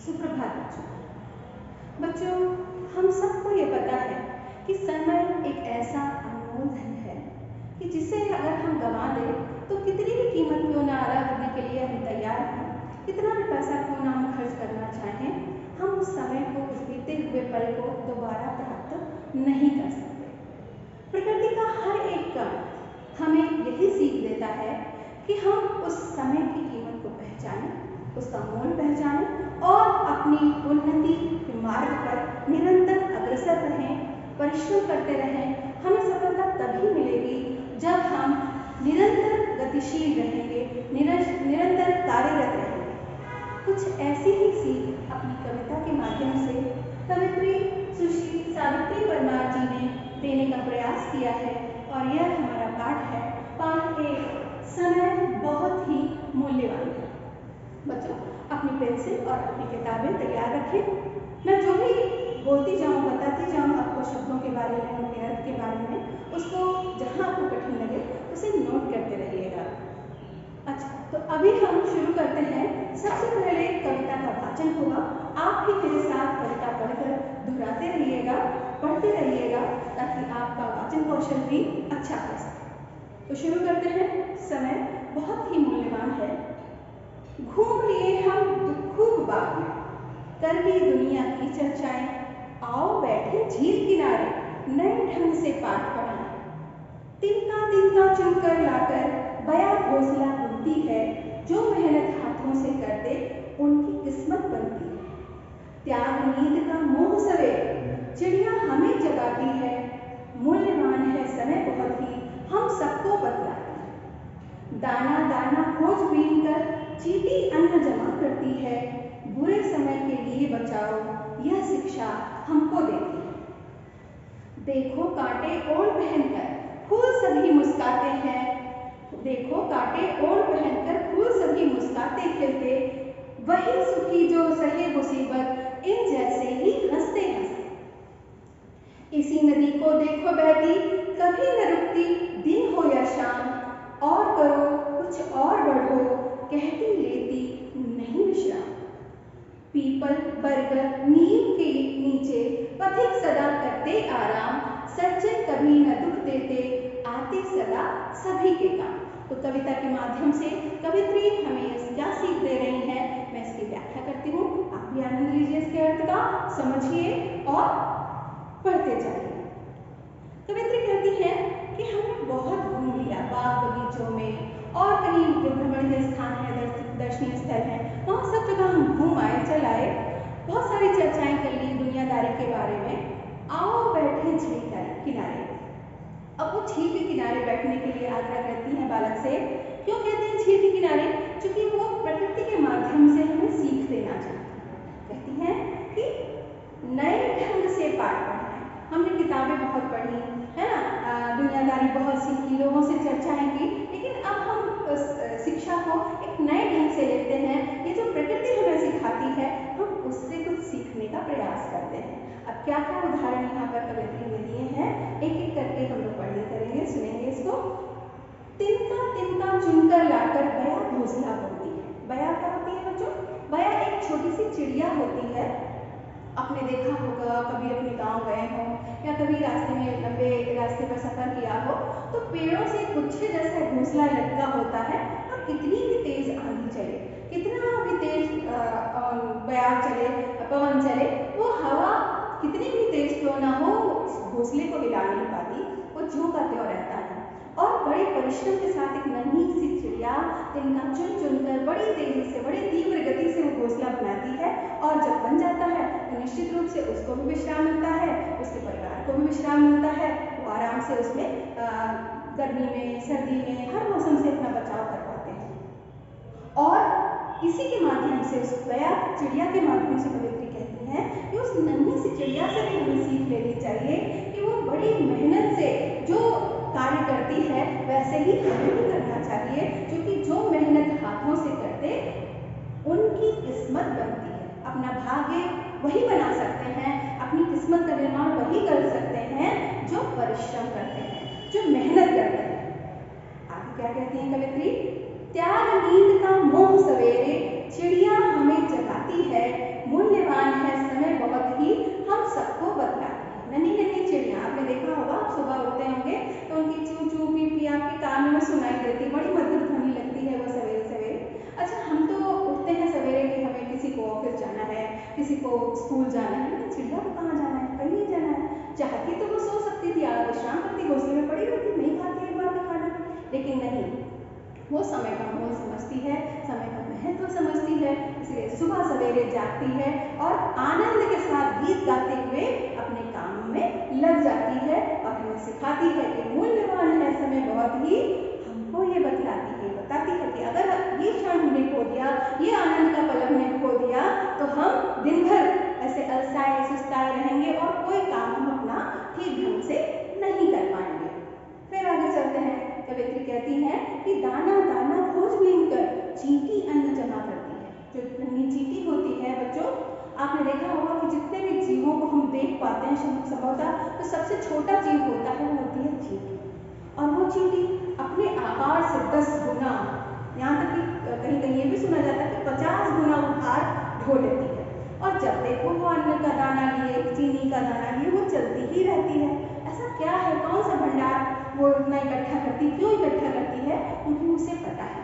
सुप्रभात बच्चों, हम सबको ये पता है कि समय एक ऐसा अनमोल धन है कि जिसे अगर हम गंवा दें तो कितनी भी कीमत क्यों ना अदा करने के लिए हम तैयार हैं, कितना भी पैसा क्यों ना हम खर्च करना चाहें, हम उस समय को, उस बीते हुए पल को दोबारा प्राप्त नहीं कर सकते। प्रकृति का हर एक कण हमें यही सीख देता है कि हम उस समय की कीमत को पहचानें, उसका मोल पहचानें और अपनी उन्नति के मार्ग पर निरंतर अग्रसर रहें, परिश्रम करते रहें। हमें सफलता तभी मिलेगी जब हम निरंतर गतिशील रहेंगे, निरंतर कार्यरत रहेंगे। कुछ ऐसी ही सीख अपनी कविता के माध्यम से कवित्री सुश्री सावित्री परमार जी ने देने का प्रयास किया है और यह हमारा पाठ है, पाठ 1, समय बहुत ही मूल्यवान है। बच्चों, अपनी पेंसिल और अपनी किताबें तैयार रखें। मैं जो भी बोलती जाऊँ, बताती जाऊँ आपको शब्दों के बारे में, उनके अर्थ के बारे में, उसको जहाँ आपको कठिन लगे उसे नोट करते रहिएगा। अच्छा, तो अभी हम शुरू करते हैं। सबसे पहले कविता का वाचन होगा। आप भी मेरे साथ कविता पढ़कर दोहराते रहिएगा, पढ़ते रहिएगा ताकि आपका वाचन कौशल भी अच्छा हो सके। तो शुरू करते हैं। समय बहुत ही मूल्यवान है। घूम लिए हम खूब बाग में, कर ली दुनिया की चर्चाएं, आओ बैठे झील किनारे, नए ढंग से पाठ पढ़ाएं। तिनका चुनकर लाकर बया घोंसला बुनती है, जो मेहनत हाथों से करते उनकी किस्मत बनती है। त्याग नींद का मोह सवेरे, चिड़िया हमें जगाती है, मूल्यवान है समय बहुत ही, हम सबको बतलाती है। दाना दाना खोज बीन कर चीटी अन्न जमा करती है, बुरे समय के लिए बचाओ, यह शिक्षा हमको देती है। देखो कांटे ओढ़ पहनकर फूल सभी मुस्काते हैं, देखो कांटे ओढ़ पहनकर फूल सभी मुस्काते खिलते, वही सुखी जो सहे मुसीबत इन जैसे ही हंसते हंसते। इसी नदी को देखो बहती, कभी न रुकती दिन हो या शाम, और करो कुछ और बढ़ो, कहती लेती नहीं विश्राम। पीपल बरगद नीम के नीचे पथिक सदा करते आराम, सज्जन कभी न दुख देते, आते सदा सभी के काम। तो कविता के माध्यम से कवित्री हमें क्या सीख दे रही है, मैं इसकी व्याख्या करती हूँ। आप भी आनंद लीजिए इसके अर्थ का, समझिए और पढ़ते जाइए। कवित्री कहती है कि हमने बहुत घूम लिया बाग बगीचों में और कहीं जो भ्रमण के स्थान है, दर्शनीय स्थल है, वहाँ सब जगह हम घूम आए, चल आए, बहुत सारी चर्चाएं कर ली दुनियादारी के बारे में। आओ बैठे झील किनारे। अब वो झील के किनारे बैठने के लिए आग्रह करती हैं बालक से। क्यों कहते हैं झील के किनारे? क्योंकि वो प्रकृति के माध्यम से हमें सीख देना चाहती है। कहती हैं कि नए ढंग से पाठ पढ़ाएं। हमने किताबें बहुत पढ़ी है ना, दुनियादारी बहुत सीखी, लोगों से चर्चाएं की, लेकिन अब हम शिक्षा को एक नए ढंग से लेते हैं। ये जो प्रकृति हमें सिखाती है, हम उससे कुछ सीखने का प्रयास करते हैं। अब क्या क्या उदाहरण यहाँ पर कवित्री ने दिए हैं, एक एक करके हम लोग पढ़ने करेंगे, सुनेंगे इसको। तिनका चुनकर लाकर बया घोंसला बुनती है। बया क्या होती है बच्चों? बया एक छोटी सी चिड़िया होती है। आपने देखा होगा, कभी अपने गांव गए हो या कभी रास्ते में लंबे रास्ते पर सफर किया हो, तो पेड़ों से गुच्छे जैसा घोंसला लटका होता है और कितनी भी तेज आंधी चले, कितना भी तेज बयार चले, पवन चले, वो हवा कितनी भी तेज क्यों ना हो, उस घोंसले को हिला नहीं पाती, वो ज्यों का त्यों रहता है। और बड़े परिश्रम के साथ एक नन्ही सी चिड़िया तिनका चुनकर बड़ी तेजी से, बड़ी तीव्र गति से वो घोंसला बनाती है, और जब बन जाता है तो निश्चित रूप से उसको भी विश्राम मिलता है, उसके परिवार को भी विश्राम मिलता है। वो आराम से उसमें गर्मी में, सर्दी में, हर मौसम से अपना बचाव कर पाते हैं। और इसी के माध्यम से, उस बया चिड़िया के माध्यम से कवित्री कहती है कि उस नन्ही सी चिड़िया से भी हमें सीख लेनी चाहिए कि वो बड़ी मेहनत से जो कार्य करती है वैसे ही हमें भी करना चाहिए, क्योंकि जो मेहनत हाथों से करते उनकी किस्मत बनती है। अपना भाग्य वही बना सकते हैं, अपनी किस्मत का निर्माण वही कर सकते हैं जो परिश्रम करते हैं, जो मेहनत करते हैं। आगे क्या कहती है कवित्री? त्याग नींद का मोह सवेरे, चिड़िया हमें जगाती है, जाना है, किसी को स्कूल जाना है, चिड़िया को कहाँ जाना है, कहीं नहीं जाना है। चाहती तो वो सो सकती थी, विश्राम करती, घोंसले में पड़ी रहती, नहीं खाती एक बार का खाना, लेकिन नहीं, वो समय का मोल समझती है, समय का महत्व समझती है, इसलिए सुबह सवेरे जागती है और आनंद के साथ गीत गाते हुए अपने काम में लग जाती है और हमें सिखाती है कि मूल्यवान है समय बहुत ही, हमको ये बतलाती है, बताती है कि अगर ये क्षण हमने खो दिया, ये आनंद का पल हमने खो दिया, तो हम दिन भर ऐसे अलसाए सुस्ताए रहेंगे और कोई काम हम अपना ठीक ढंग से नहीं कर पाएंगे। फिर आगे चलते हैं, कवित्री कहती है कि दाना दाना खोज कर चींटी अन्न जमा करती है। जो नन्ही चींटी होती है बच्चों, आपने देखा होगा कि जितने भी जीवों को हम देख पाते हैं संभवतः तो सबसे छोटा जीव होता है वो होती है चींटी, और वो चींटी अपने आहार से 10 गुना, यहाँ तक कि कहीं कहीं ये भी सुना जाता है कि 50 गुना आहार ढो लेती है, और जब देखो वो अन्न का दाना लिए, चीनी का दाना लिए, वो चलती ही रहती है। ऐसा क्या है, कौन सा भंडार वो इतना इकट्ठा करती, क्यों इकट्ठा करती है? क्योंकि उसे पता है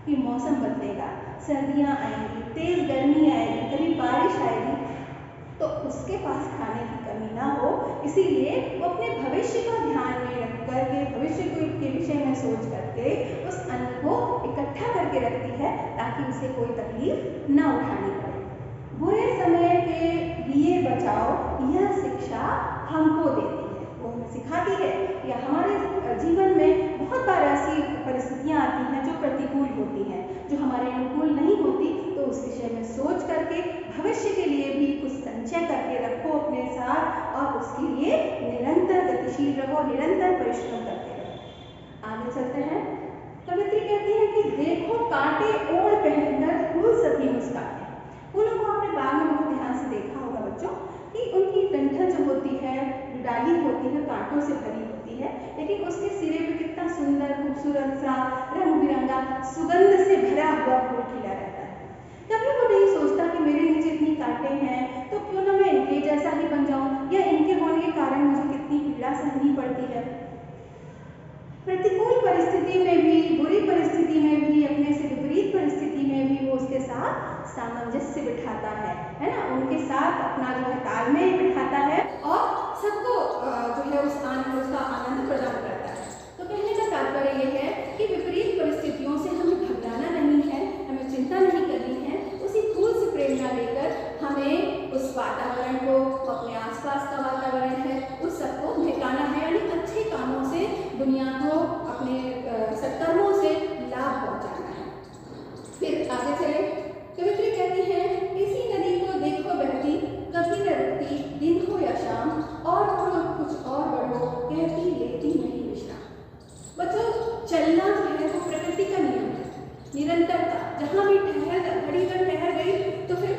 कि मौसम बदलेगा, सर्दियाँ आएंगी, तेज गर्मी आएगी, कभी बारिश आएगी, तो उसके पास खाने की कमी ना हो, इसीलिए वो अपने भविष्य का ध्यान में रख करके, भविष्य के विषय में सोच करके उस अन्न को इकट्ठा करके रखती है ताकि उसे कोई तकलीफ ना उठानी पड़े। बुरे समय के लिए बचाओ, यह शिक्षा हमको देती है, वो हमें सिखाती है कि हमारे जीवन में बहुत बार ऐसी परिस्थितियाँ आती हैं जो प्रतिकूल होती हैं, जो हमारे अनुकूल नहीं होती, तो उस विषय में सोच करके भविष्य के लिए भी कुछ संचय करके रखो अपने साथ और उसके लिए निरंतर गतिशील रहो, निरंतर परिश्रम करते रहो। आगे चलते हैं, कवित्री कहती है कि देखो कांटे ओढ़ पहनकर फूल सभी मुस्काते हैं। फूलों को आपने बाग में बहुत ध्यान से देखा होगा बच्चों कि उनकी डंठल जो होती है, डाली होती है, कांटों से भरी होती है, लेकिन उसके सिरे पे कितना सुंदर खूबसूरत सा रंग बिरंगा सुगंध से भरा हुआ फूल खिला रहता है। कभी वो नहीं सोचता कि मेरे नीचे इतनी कांटे हैं तो क्यों ना मैं इनके जैसा ही बन जाऊं, या इनके होने के कारण मुझे कितनी पीड़ा सहनी पड़ती है। प्रतिकूल परिस्थिति में भी, बुरी परिस्थिति में भी, अपने से विपरीत परिस्थिति में भी वो उसके साथ सामंजस्य बिठाता है ना, उनके साथ अपना जो है तालमेल बिठाता है और सबको जो है उसका आनंद प्रदान करता है। तो कहने का तात्पर्य यह है कि विपरीत परिस्थितियों से हमें घबराना नहीं है, हमें चिंता नहीं करनी है, उसी फूल से प्रेरणा लेकर हमें उस वातावरण को, अपने आसपास का वातावरण है, उस सबको महकाना है, यानी अच्छे कामों से दुनिया को, अपने सत्कर्मों से लाभ पहुंचाना है। फिर आगे चले, कवित्री कहती है इसी नदी को देखो बहती, कभी न रुकती, दिन हो या शाम, और बढ़ो कुछ और बढ़ो, कहती लेती नहीं विश्राम। बच्चों, चलना जो है वो प्रकृति का नियम है, निरंतरता, जहाँ भी घड़ी अगर ठहर गई तो फिर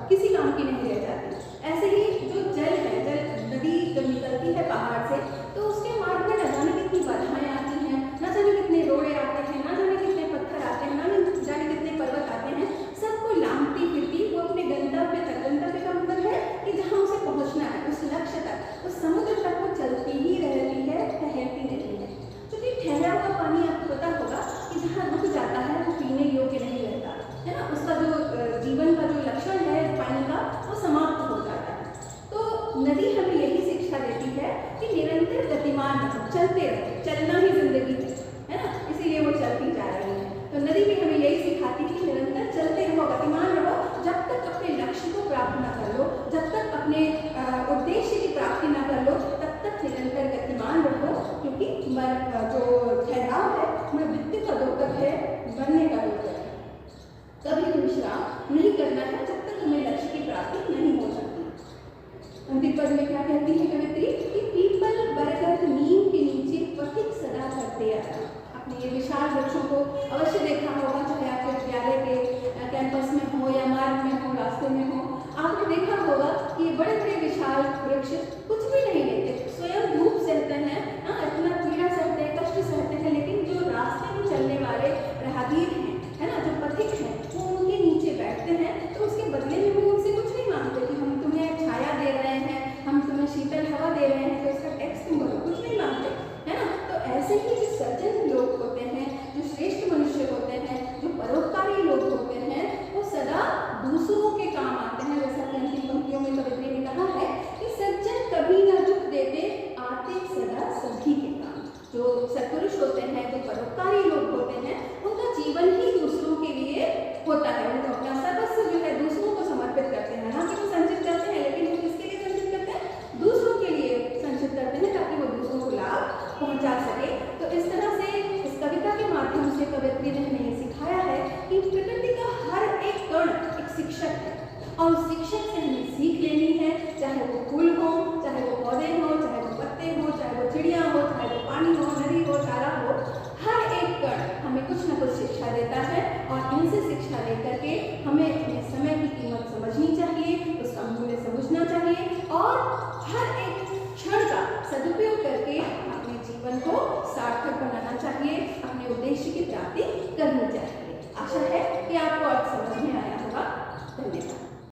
किसी काम की नहीं रह जाती। ऐसे ही जो जल है, नदी जब निकलती है पहाड़ से तो उसके मार्ग में न जाने कितनी बाधाएं आती हैं, न जाने कितने रोड़े आते हैं, न जाने कितने पत्थर आते हैं, न जाने कितने पर्वत आते हैं, सबको लांघती फिरती वो अपने गंतव्य का मतलब है कि जहाँ उसे पहुँचना है, उस लक्ष्य तक, उस समुद्र तक वो चलती ही रहती है, ठहरती नहीं है। क्योंकि ठहरा हुआ पानी आपको पता होगा कि जहाँ रुक जाता है वो पीने योग्य नहीं रहता है ना, उसका जो जीवन का जो लक्षण है पानी का वो समाप्त हो जाता है। तो नदी हमें यही शिक्षा देती है कि निरंतर गतिमान रहो, चलते रहो, चलना ही जिंदगी है ना, इसीलिए वो चलती जा रही है। तो नदी भी हमें यही सिखाती है कि निरंतर चलते रहो, गतिमान रहो, जब तक अपने लक्ष्य को प्राप्त न कर लो, जब तक अपने उद्देश्य की प्राप्ति न कर लो, तब तक निरंतर गतिमान रहो, क्योंकि जो ठहराव है मृत्यु का द्योतक है, मरने का द्योतक है। कभी भी विश्राम नहीं करना है जब तक हमें लक्ष्य की प्राप्ति नहीं हो सकती। अंतिम पद में क्या कहती है कवित्री कि पीपल बरगद नीम के नीचे पथिक सदा करते आया। आपने ये विशाल वृक्षों को अवश्य देखा होगा, चाहे आपके विद्यालय के कैंपस में हो या मार्ग में हो, रास्ते में हो, आपने देखा होगा कि ये बड़े बड़े विशाल वृक्ष कुछ भी नहीं लेते, स्वयं धूप सहते हैं, इतना पीड़ा सहते हैं, कष्ट सहते हैं, लेकिन जो रास्ते में चलने वाले राहगीर हैं, है ना, जो पथिक हैं, वो उनके नीचे बैठते हैं, तो उसके बदले में वो उनसे कुछ नहीं मांगते कि हम तुम्हें छाया दे रहे हैं, हम तुम्हें शीतल हवा दे रहे हैं, तो इसका टैक्स तुम भरो, कुछ नहीं मांगते, है ना। तो ऐसे ही जो सज्जन लोग होते हैं, जो श्रेष्ठ मनुष्य होते हैं, जो परोपकारी लोग होते हैं, वो सदा दूसरे और उस शिक्षक से हमें सीख लेनी है, चाहे वो फूल हो, चाहे वो पौधे हो, चाहे वो पत्ते हो, चाहे वो चिड़िया हो, चाहे वो पानी हो, नदी हो, तारा हो, हर एक कण हमें कुछ न कुछ शिक्षा देता है और इनसे शिक्षा लेकर के हमें अपने समय की कीमत समझनी चाहिए, उसका मूल्य समझना चाहिए और हर एक क्षण का सदुपयोग करके अपने जीवन को सार्थक बनाना चाहिए, अपने उद्देश्य की प्राप्ति करनी चाहिए।